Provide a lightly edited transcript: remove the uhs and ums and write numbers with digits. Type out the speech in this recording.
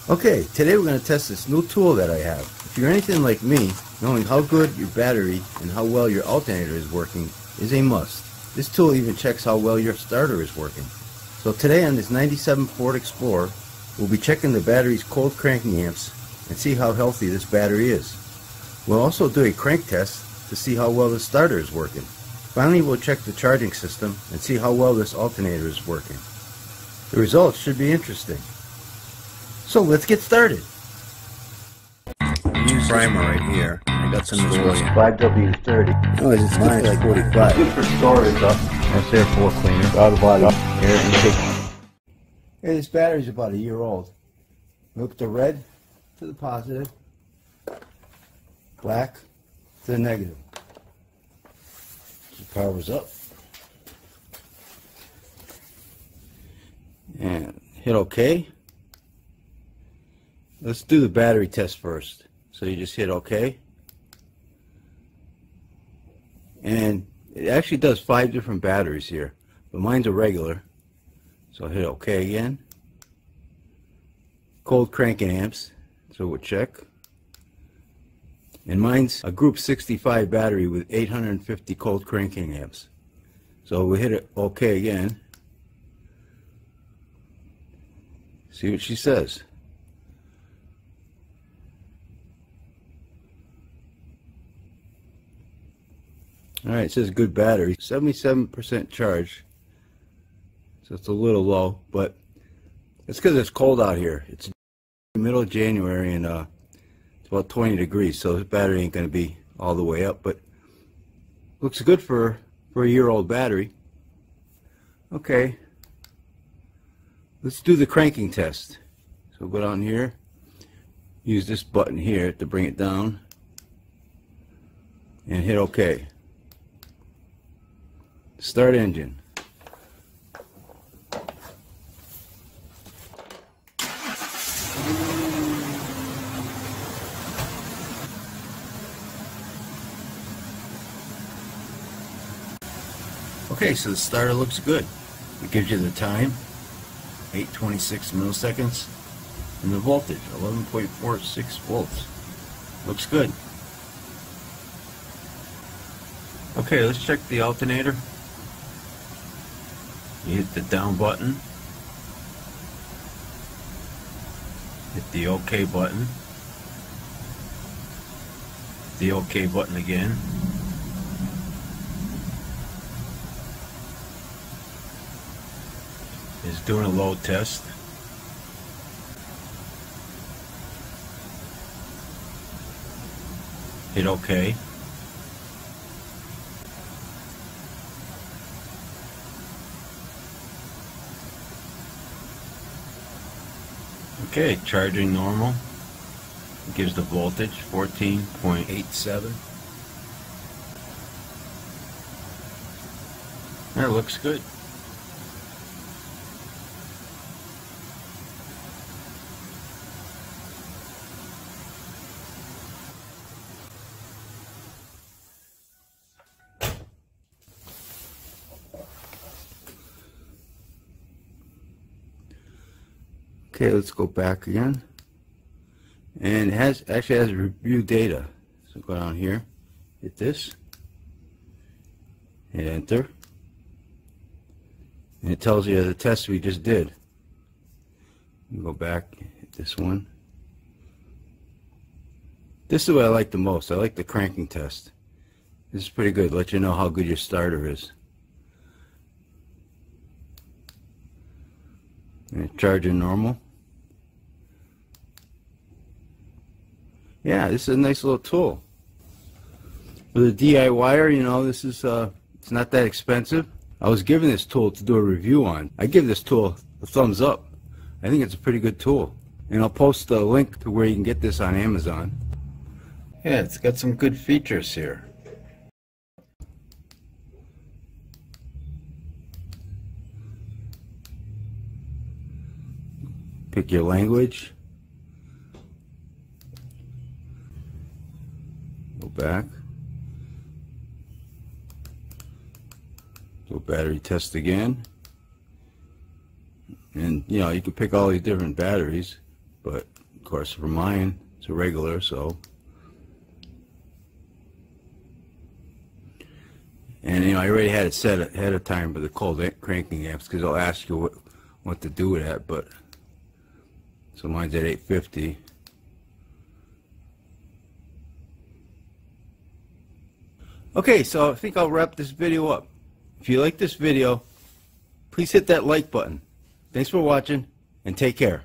Okay, today we're going to test this new tool that I have. If you're anything like me, knowing how good your battery and how well your alternator is working is a must. This tool even checks how well your starter is working. So today on this 97 Ford Explorer, we'll be checking the battery's cold cranking amps and see how healthy this battery is. We'll also do a crank test to see how well the starter is working. Finally, we'll check the charging system and see how well this alternator is working. The results should be interesting. So let's get started. Use primer right here. I got some of this 5W30. Oh, it's minus 45. Good for storage. That's air floor cleaner. Out of body. Air intake. Hey, this battery's about a year old. Look, the red to the positive, black to the negative. The power's up. And hit OK. Let's do the battery test first. So you just hit OK. And it actually does 5 different batteries here. But mine's a regular. So I'll hit OK again. Cold cranking amps. So we'll check. And mine's a group 65 battery with 850 cold cranking amps. So we hit it OK again. See what she says. Alright, it says good battery, 77% charge, so it's a little low, but it's because it's cold out here. It's the middle of January and it's about 20 degrees, so this battery ain't going to be all the way up, but looks good for a year-old battery. Okay, let's do the cranking test. So go down here, use this button here to bring it down, and hit OK. Start engine. Okay, so the starter looks good. It gives you the time, 826 milliseconds, and the voltage, 11.46 volts. Looks good. Okay, let's check the alternator. You hit the down button, hit the OK button, the OK button again, is doing a load test. Hit OK. Okay, charging normal. It gives the voltage 14.87. That looks good. Okay, let's go back again. And it actually has review data. So go down here, hit this, hit enter, and it tells you the test we just did. You go back, hit this one. This is what I like the most. I like the cranking test. This is pretty good. Let you know how good your starter is. And it's charging normal. Yeah, this is a nice little tool. For the DIYer, you know, this is it's not that expensive. I was given this tool to do a review on. I give this tool a thumbs up. I think it's a pretty good tool. And I'll post a link to where you can get this on Amazon. Yeah, it's got some good features here. Pick your language. Go back. Do a battery test again. And you know, you can pick all these different batteries, but course, for mine, it's a regular, so. And you know, I already had it set ahead of time for the cold cranking amps, because they'll ask you what to do with that. But so mine's at 850. Okay, so I think I'll wrap this video up. If you like this video, please hit that like button. Thanks for watching, and take care.